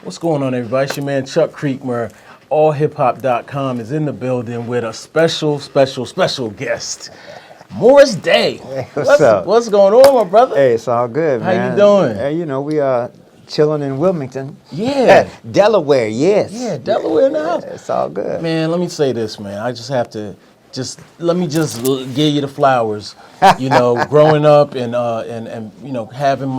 What's going on, everybody? It's your man Chuck Creekmur. AllHipHop.com is in the building with a special guest, Morris Day. Hey, what's up? What's going on, my brother? Hey, it's all good, How man. you doing? Hey, you know, we are chilling in Wilmington. Yeah. Delaware, yes. Yeah, Delaware in the house. It's all good. Man, let me say this, man. I just have to let me give you the flowers. You know, growing up and you know, having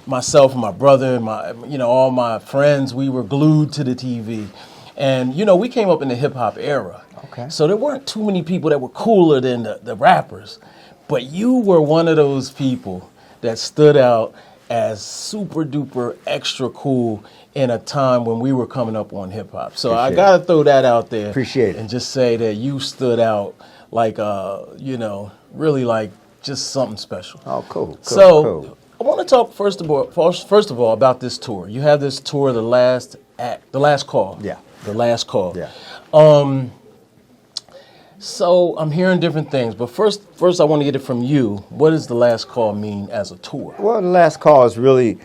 myself and my brother and all my friends, we were glued to the TV. And, you know, we came up in the hip hop era. Okay. So there weren't too many people that were cooler than the rappers. But you were one of those people that stood out as super duper extra cool in a time when we were coming up on hip hop. So I got to throw that out there. Appreciate it. And just say that you stood out like, you know, really like just something special. Oh, cool. So I want to talk first of all about this tour. You have this tour, The Last Call. Yeah. The Last Call. Yeah. So I'm hearing different things, but first I want to get it from you. What does The Last Call mean as a tour? Well, The Last Call is really,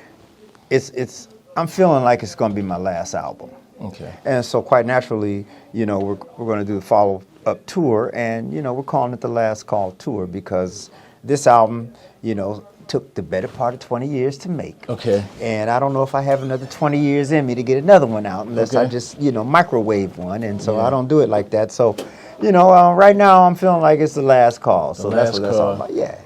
I'm feeling like it's going to be my last album. Okay. And so quite naturally, you know, we're going to do the follow-up tour, and, you know, we're calling it The Last Call Tour because this album, you know, took the better part of 20 years to make. Okay. And I don't know if I have another 20 years in me to get another one out unless I just, you know, microwave one. And so I don't do it like that. So, you know, right now I'm feeling like it's the last call. So that's what that's all about. Yeah.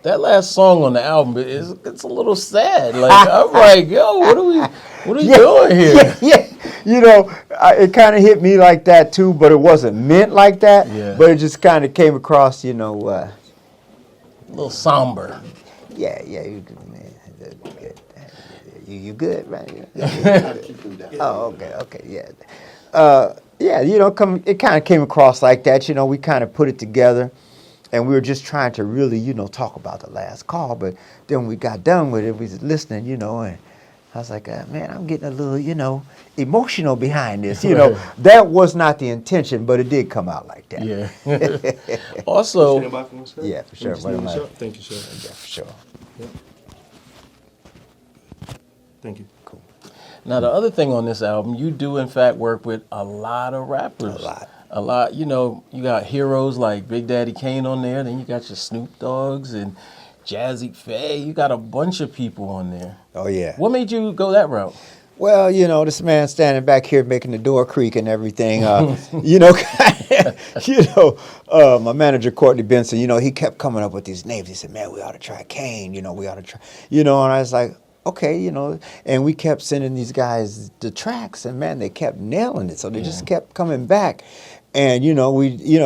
That last song on the album it's a little sad. Like I'm like, yo, what are we doing here? Yeah. You know, it kind of hit me like that too, but it wasn't meant like that. Yeah. But it just kind of came across, you know. A little somber. Yeah, you good, man. Good. You good, right? Oh, okay, yeah. Yeah, you know, it kind of came across like that. You know, we kind of put it together, and we were just trying to really, you know, talk about the last call. But then when we got done with it, we was listening, you know, and I was like, man, I'm getting a little, you know, emotional behind this. You know, that was not the intention, but it did come out like that. Yeah. Also, yeah, for sure. Thank you, sir. Yeah, for sure. Yeah. Thank you. Cool. now the other thing on this album, you do in fact work with a lot of rappers. A lot. You know, you got heroes like Big Daddy Kane on there. Then you got your Snoop Doggs and Jazzy Faye. You got a bunch of people on there. Oh, yeah. What made you go that route? Well, you know, this man standing back here making the door creak and everything, you know, my manager, Courtney Benson, you know, he kept coming up with these names. He said, man, we ought to try Kane, you know, we ought to try, you know, and I was like, okay, you know, and we kept sending these guys the tracks, and, man, they kept nailing it. So they just kept coming back. And, you know,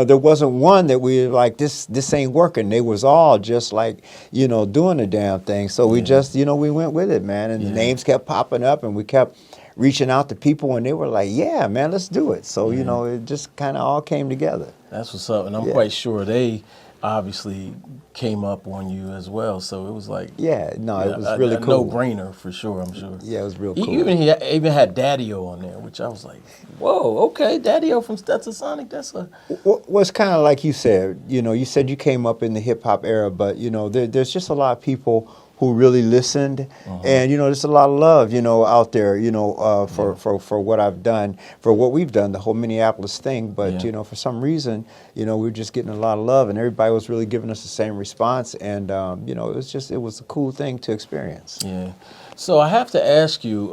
there wasn't one that we were like, this ain't working. They was all just like, you know, doing the damn thing. So we just, you know, we went with it, man. And the names kept popping up, and we kept reaching out to people, and they were like, yeah, man, let's do it. So, you know, it just kind of all came together. That's what's up. And I'm quite sure they obviously came up on you as well. So it was like, it was really cool. No-brainer for sure, I'm sure. Yeah, it was real cool. He even had Daddy-O on there, which I was like, whoa, okay, Daddy-O from Stetsasonic, that's a... Well, it's kind of like you said, you know, you said you came up in the hip-hop era, but, you know, there's just a lot of people who really listened, and, you know, there's a lot of love, you know, out there, you know, for what I've done, for what we've done, the whole Minneapolis thing, but, you know, for some reason, you know, we were just getting a lot of love, and everybody was really giving us the same response, and, you know, it was a cool thing to experience. Yeah. So I have to ask you,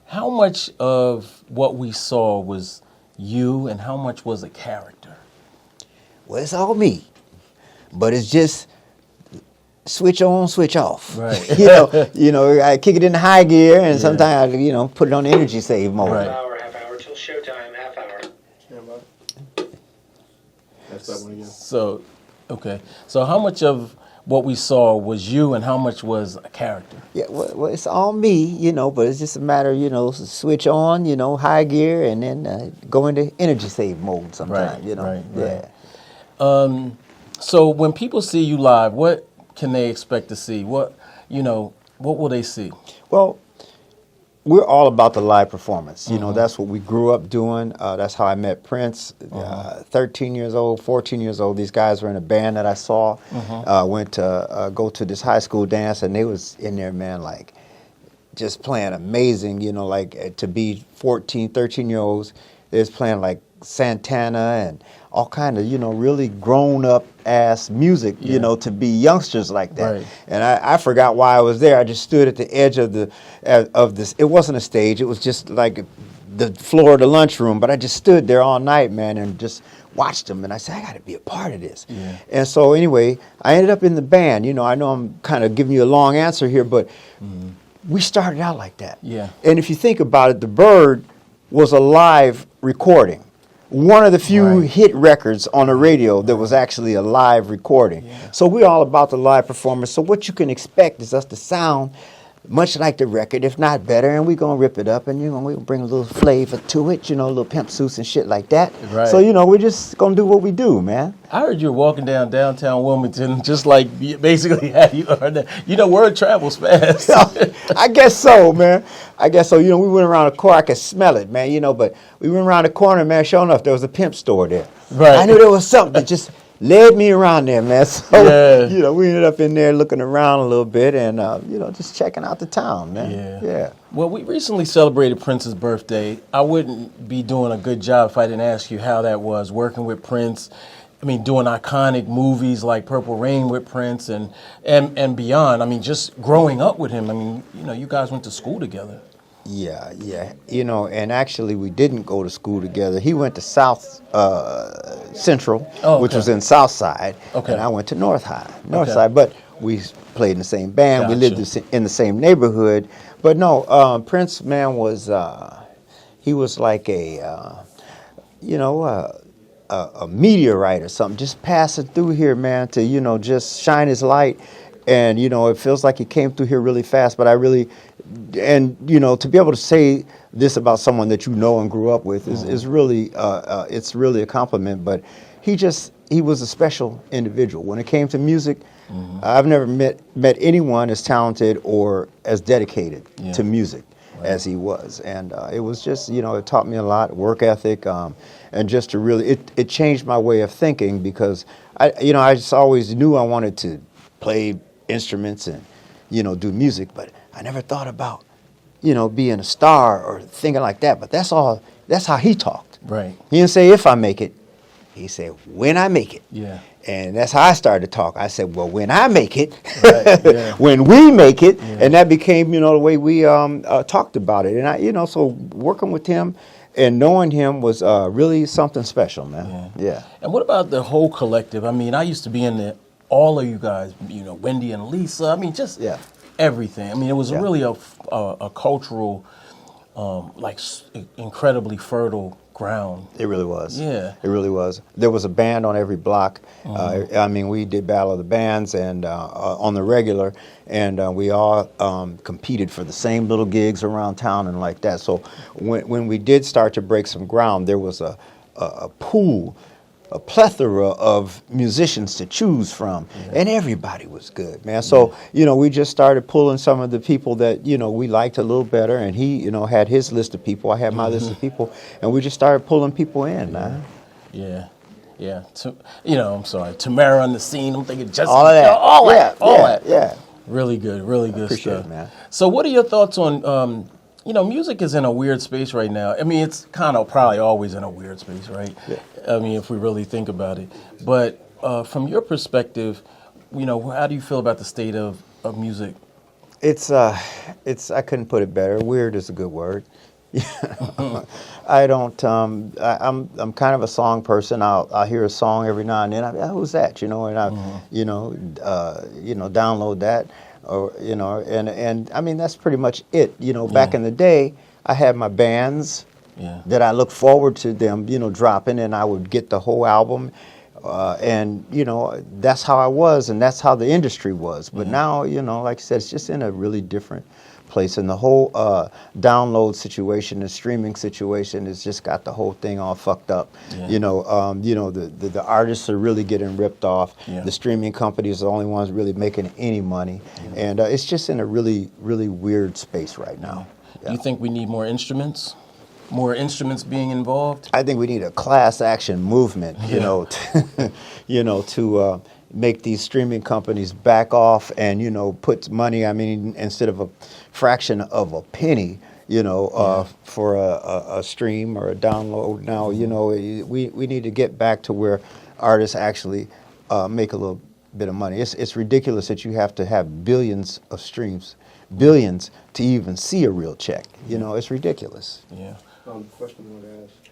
how much of what we saw was you, and how much was a character? Well, it's all me, but it's just switch on, switch off. Right. you know, I kick it in high gear, and sometimes I, you know, put it on energy save mode. Right. Half hour till showtime, half hour. Stand by. That's that one again. So, okay. So how much of what we saw was you, and how much was a character? Yeah, well, it's all me, you know, but it's just a matter of, you know, switch on, you know, high gear, and then go into energy save mode sometimes, you know. Right. So when people see you live, what can they expect to see? What will they see? Well, we're all about the live performance. You know, that's what we grew up doing. That's how I met Prince. 13 years old, 14 years old. These guys were in a band that I saw. Went to go to this high school dance, and they was in there, man, like just playing amazing, like to be 14, 13-year-olds, they was playing like Santana and all kind of, really grown up ass music, to be youngsters like that. Right. And I forgot why I was there. I just stood at the edge of this. It wasn't a stage. It was just like the floor of the lunchroom. But I just stood there all night, man, and just watched them. And I said, I got to be a part of this. Yeah. And so anyway, I ended up in the band. I know I'm kind of giving you a long answer here, but we started out like that. Yeah. And if you think about it, The Bird was a live recording. One of the few hit records on the radio that was actually a live recording. Yeah. So we're all about the live performance. So what you can expect is us to sound much like the record, if not better, and we're going to rip it up, and we'll bring a little flavor to it, a little pimp suits and shit like that. Right. So, we're just going to do what we do, man. I heard you were walking down downtown Wilmington, just like basically how you are now. Word travels fast. I guess so, man. I guess so. We went around the corner. I could smell it, man, but we went around the corner, man. Sure enough, there was a pimp store there. Right. I knew there was something that just led me around there, man. So, Yeah. we ended up in there looking around a little bit and, just checking out the town, man. Yeah. Well, we recently celebrated Prince's birthday. I wouldn't be doing a good job if I didn't ask you how that was, working with Prince. I mean, doing iconic movies like Purple Rain with Prince and beyond. I mean, just growing up with him. I mean, you guys went to school together. Yeah. And actually we didn't go to school together. He went to South Central, which was in South Side, and I went to North Side. But we played in the same band. Gotcha. We lived in the same neighborhood. But no, Prince, man, he was like a meteorite or something, just passing through here, man, to, just shine his light. And, it feels like he came through here really fast, but to be able to say this about someone that and grew up with is really, it's really a compliment. But he was a special individual. When it came to music, I've never met anyone as talented or as dedicated to music as he was. And it was just, it taught me a lot, work ethic, and just to really, it changed my way of thinking because, I just always knew I wanted to play instruments and, do music, but I never thought about, being a star or thinking like that. But that's how he talked. Right. He didn't say if I make it. He said when I make it. Yeah. And that's how I started to talk. I said, well, when I make it, Right, when we make it, and that became, the way we talked about it. And so working with him and knowing him was really something special, man. Yeah. And what about the whole collective? I mean, I used to be in there. All of you guys, Wendy and Lisa. I mean, just everything. I mean, it was really a cultural, incredibly fertile ground. It really was. Yeah. It really was. There was a band on every block. I mean, we did Battle of the Bands and on the regular, and we all competed for the same little gigs around town and like that. So when we did start to break some ground, there was a pool, a plethora of musicians to choose from, and everybody was good, man. So, we just started pulling some of the people that, we liked a little better, and he, had his list of people, I had my list of people, and we just started pulling people in, man. Yeah. I'm sorry, Tamara on the scene, I'm thinking just all of that. All that. Yeah. Really good Appreciate stuff. it, man. So what are your thoughts on, music is in a weird space right now. I mean, it's kind of probably always in a weird space, right? Yeah. I mean, if we really think about it. But from your perspective, how do you feel about the state of music? It's I couldn't put it better. Weird is a good word. I don't. I'm kind of a song person. I'll hear a song every now and then. Who's that? And I, download that, or and I mean that's pretty much it. Back in the day, I had my bands. That I look forward to them, dropping, and I would get the whole album, and that's how I was, and that's how the industry was. But now, like I said, it's just in a really different place, and the whole download situation, the streaming situation, has just got the whole thing all fucked up. The artists are really getting ripped off. The streaming companies are the only ones really making any money, and it's just in a really, really weird space right now. Do you think we need more instruments? More instruments being involved? I think we need a class action movement, to make these streaming companies back off and, you know, put money, I mean, instead of a fraction of a penny, you know, for a stream or a download. Now, you know, we need to get back to where artists actually make a little bit of money. It's ridiculous that you have to have billions of streams, billions, to even see a real check. You know, it's ridiculous. Yeah. Question I want to ask.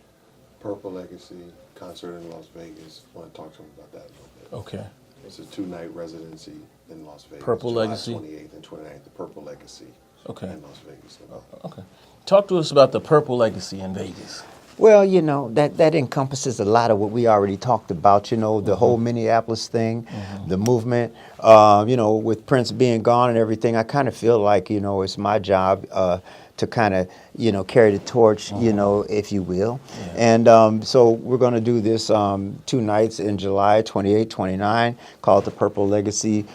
Purple Legacy concert in Las Vegas. I want to talk to him about that a little bit. Okay. It's a 2-night residency in Las Vegas. Purple July Legacy? 28th and 29th. The Purple Legacy. Okay. In Las Vegas. Okay. Talk to us about the Purple Legacy in Vegas. Well, you know, that encompasses a lot of what we already talked about, you know, the whole Minneapolis thing, the movement, you know, with Prince being gone and everything. I kind of feel like, you know, it's my job to kind of, you know, carry the torch, you know, if you will. Yeah. And so we're going to do this 2 nights in July, 28, 29, call it the Purple Legacy.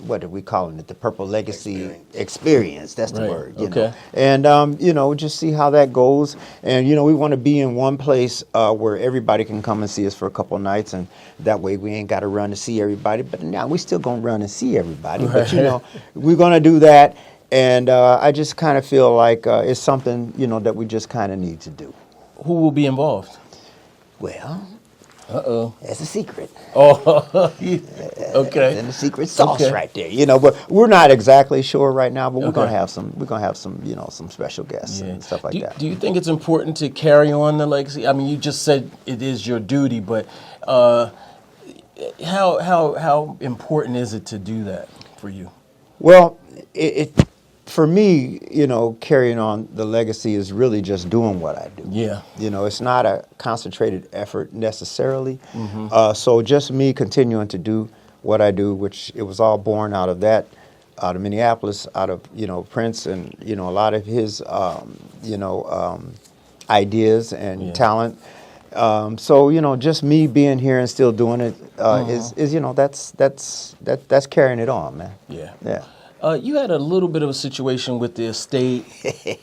What are we calling it? The Purple Legacy Experience. That's the word. You know? And, you know, just see how that goes. And, you know, we want to be in one place where everybody can come and see us for a couple of nights. And that way we ain't got to run to see everybody. But now we still going to run and see everybody. Right. But, you know, we're going to do that. And I just kind of feel like it's something, you know, that we just kind of need to do. Who will be involved? Well... Uh-oh. That's a secret. Oh, okay. And the secret sauce right there, you know. But we're not exactly sure right now. But we're gonna have some. You know, some special guests and stuff like that. Do you think it's important to carry on the legacy? I mean, you just said it is your duty, but how important is it to do that for you? Well, for me, you know, carrying on the legacy is really just doing what I do. Yeah. You know, it's not a concentrated effort necessarily. So just me continuing to do what I do, which it was all born out of that, out of Minneapolis, out of, you know, Prince and, you know, a lot of his, you know, ideas and talent. So, you know, just me being here and still doing it is, you know, that's carrying it on, man. Yeah. Yeah. You had a little bit of a situation with the estate.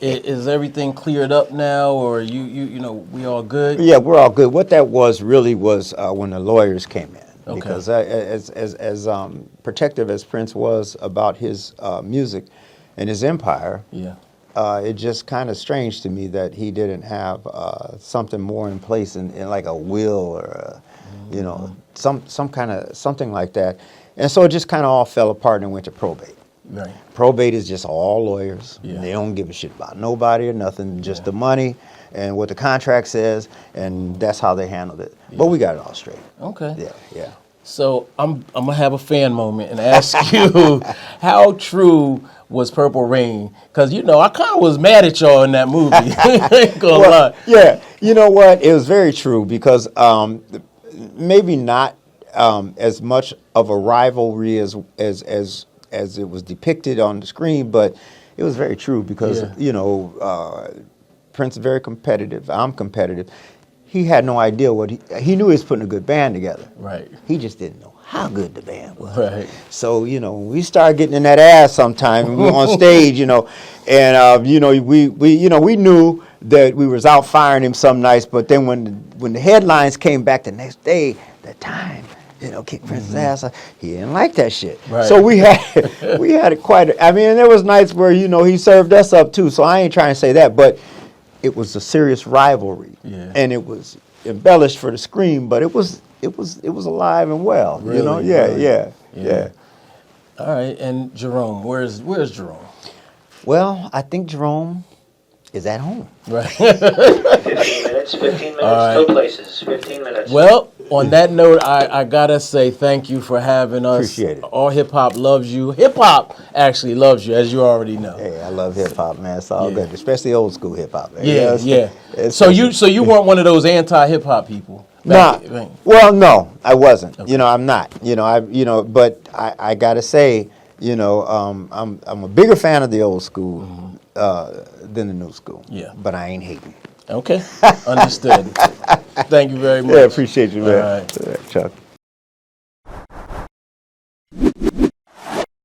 Is everything cleared up now, or you know, we all good? Yeah, we're all good. What that was really was when the lawyers came in, because as protective as Prince was about his music and his empire, it just kind of strange to me that he didn't have something more in place in like a will or you know, some kind of something like that, and so it just kind of all fell apart and went to probate. Right. Probate is just all lawyers. Yeah. They don't give a shit about nobody or nothing, just the money and what the contract says, and that's how they handled it. Yeah. But we got it all straight. Okay. Yeah, yeah. So I'm gonna have a fan moment and ask you, how true was Purple Rain? Because, you know, I kind of was mad at y'all in that movie. I ain't gonna lie. Yeah, you know what? It was very true because maybe not as much of a rivalry as it was depicted on the screen, but it was very true because, you know, Prince is very competitive. I'm competitive. He had no idea what he knew he was putting a good band together. Right. He just didn't know how good the band was. Right. So, you know, when we started getting in that ass sometime and we were on stage, you know, and, you know, we knew that we was out firing him some nights, but then when the headlines came back the next day, the time, you know, kick Prince's ass. He didn't like that shit. Right. So we had it quite. I mean, there was nights where, you know, he served us up too. So I ain't trying to say that, but it was a serious rivalry, and it was embellished for the screen, but it was alive and well. Really? You know, yeah. All right, and Jerome, where's Jerome? Well, I think Jerome is at home. Right. 15 minutes, no places, 15 minutes. Well, on that note, I gotta say thank you for having us. Appreciate it. AllHipHop loves you. Hip hop actually loves you, as you already know. Hey, I love hip hop, man. It's all good, especially old school hip hop. Yeah. So you weren't one of those anti-hip hop people. Nah. Well, no, I wasn't. Okay. You know, I'm not. You know, but I gotta say, you know, I'm a bigger fan of the old school than the new school. Yeah. But I ain't hating. Okay. Understood. Thank you very much. Yeah, appreciate you, man. All right. Chuck.